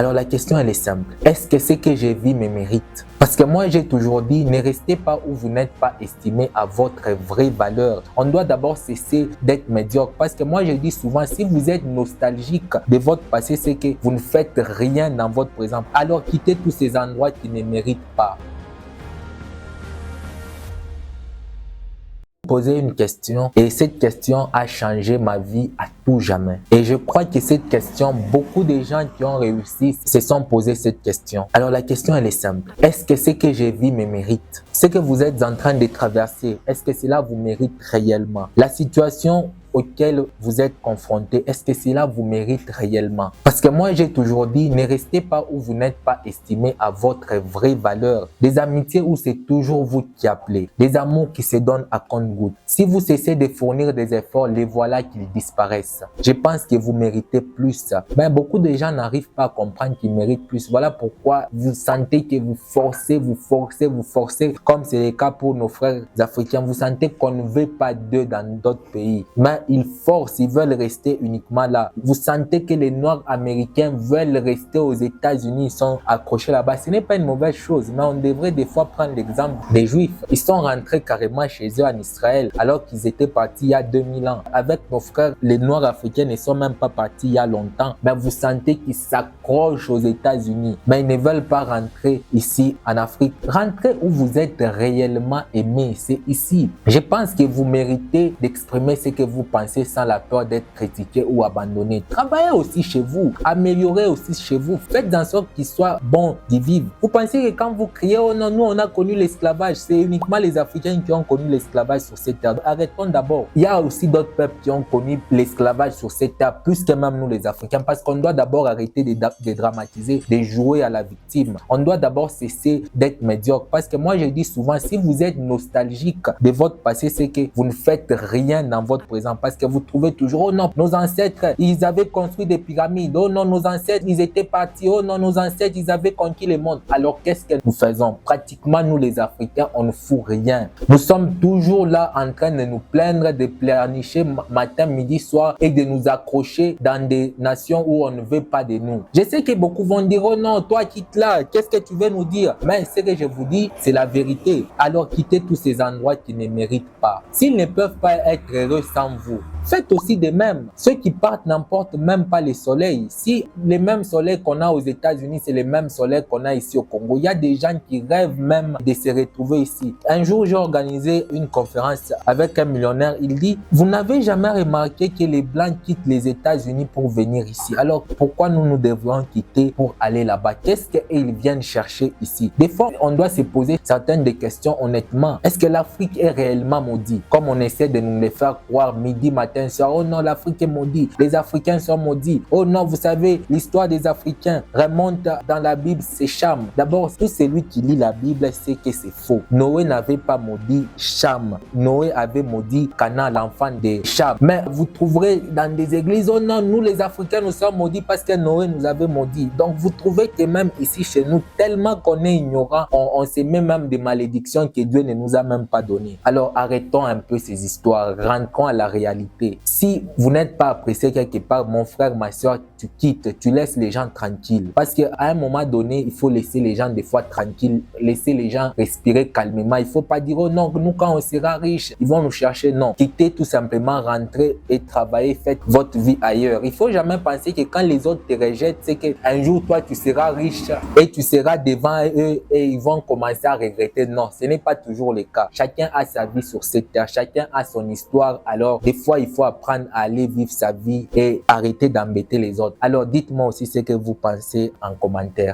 Alors la question elle est simple. Est-ce que ce que je vis me mérite? Parce que moi j'ai toujours dit, ne restez pas où vous n'êtes pas estimé à votre vraie valeur. On doit d'abord cesser d'être médiocre. Parce que moi je dis souvent, si vous êtes nostalgique de votre passé, c'est que vous ne faites rien dans votre présent. Alors quittez tous ces endroits qui ne méritent pas. Poser une question et cette question a changé ma vie à tout jamais. Et je crois que cette question, beaucoup de gens qui ont réussi se sont posé cette question. Alors la question elle est simple. Est-ce que ce que je vis me mérite? Ce que vous êtes en train de traverser, est-ce que cela vous mérite réellement? La situation auquel vous êtes confronté, est-ce que cela vous mérite réellement? Parce que moi, j'ai toujours dit, ne restez pas où vous n'êtes pas estimé à votre vraie valeur. Des amitiés où c'est toujours vous qui appelez. Des amours qui se donnent à compte-gouttes. Si vous cessez de fournir des efforts, les voilà qu'ils disparaissent. Je pense que vous méritez plus. Mais beaucoup de gens n'arrivent pas à comprendre qu'ils méritent plus. Voilà pourquoi vous sentez que vous forcez, comme c'est le cas pour nos frères africains. Vous sentez qu'on ne veut pas d'eux dans d'autres pays. Mais ils forcent, ils veulent rester uniquement là. Vous sentez que les Noirs américains veulent rester aux États-Unis, ils sont accrochés là-bas. Ce n'est pas une mauvaise chose, mais on devrait des fois prendre l'exemple des Juifs. Ils sont rentrés carrément chez eux en Israël alors qu'ils étaient partis il y a 2000 ans. Avec nos frères, les Noirs africains ne sont même pas partis il y a longtemps. Mais vous sentez qu'ils s'accrochent aux États-Unis, mais ils ne veulent pas rentrer ici en Afrique. Rentrez où vous êtes réellement aimé, c'est ici. Je pense que vous méritez d'exprimer ce que vous pensez sans la peur d'être critiqué ou abandonné. Travaillez aussi chez vous, améliorez aussi chez vous, faites en sorte qu'il soit bon d'y vivre. Vous pensez que quand vous criez, oh non, nous on a connu l'esclavage, c'est uniquement les Africains qui ont connu l'esclavage sur cette terre. Arrêtons d'abord. Il y a aussi d'autres peuples qui ont connu l'esclavage sur cette terre, plus que même nous les Africains, parce qu'on doit d'abord arrêter de dramatiser, de jouer à la victime. On doit d'abord cesser d'être médiocre, parce que moi je dis souvent, si vous êtes nostalgique de votre passé, c'est que vous ne faites rien dans votre présent. Parce que vous trouvez toujours, oh non, nos ancêtres, ils avaient construit des pyramides. Oh non, nos ancêtres, ils étaient partis. Oh non, nos ancêtres, ils avaient conquis le monde. Alors, qu'est-ce que nous faisons? Pratiquement, nous les Africains, on ne fout rien. Nous sommes toujours là en train de nous plaindre, de pleurnicher matin, midi, soir et de nous accrocher dans des nations où on ne veut pas de nous. Je sais que beaucoup vont dire, oh non, toi, quitte là. Qu'est-ce que tu veux nous dire? Mais ce que je vous dis, c'est la vérité. Alors, quittez tous ces endroits qui ne méritent pas. S'ils ne peuvent pas être heureux sans vous, faites aussi de même. Ceux qui partent n'emportent même pas le soleil. Si les mêmes soleils qu'on a aux États-Unis, c'est les mêmes soleils qu'on a ici au Congo, il y a des gens qui rêvent même de se retrouver ici. Un jour, j'ai organisé une conférence avec un millionnaire. Il dit, vous n'avez jamais remarqué que les Blancs quittent les États-Unis pour venir ici. Alors, pourquoi nous devrions quitter pour aller là-bas? Qu'est-ce qu'ils viennent chercher ici? Des fois, on doit se poser certaines des questions honnêtement. Est-ce que l'Afrique est réellement maudite? Comme on essaie de nous le faire croire midi, matin, soir. Oh non, l'Afrique est maudite. Les Africains sont maudits. Oh non, vous savez, l'histoire des Africains remonte dans la Bible, c'est Cham. D'abord, tout celui qui lit la Bible sait que c'est faux. Noé n'avait pas maudit Cham. Noé avait maudit Canaan, l'enfant de Cham. Mais vous trouverez dans des églises, oh non, nous les Africains, nous sommes maudits parce que Noé nous avait maudits. Donc, vous trouvez que même ici chez nous, tellement qu'on est ignorant, on se met même des malédictions que Dieu ne nous a même pas données. Alors, arrêtons un peu ces histoires. Rentrons à la réalité. Si vous n'êtes pas apprécié quelque part, mon frère, ma soeur, tu quittes, tu laisses les gens tranquilles. Parce qu'à un moment donné, il faut laisser les gens des fois tranquilles, laisser les gens respirer calmement. Il ne faut pas dire, oh non, nous quand on sera riche, ils vont nous chercher. Non, quittez tout simplement, rentrez et travaillez, faites votre vie ailleurs. Il ne faut jamais penser que quand les autres te rejettent, c'est qu'un jour, toi, tu seras riche et tu seras devant eux et ils vont commencer à regretter. Non, ce n'est pas toujours le cas. Chacun a sa vie sur cette terre, chacun a son histoire. Alors, des fois, il faut apprendre à aller vivre sa vie et arrêter d'embêter les autres. Alors, dites-moi aussi ce que vous pensez en commentaire.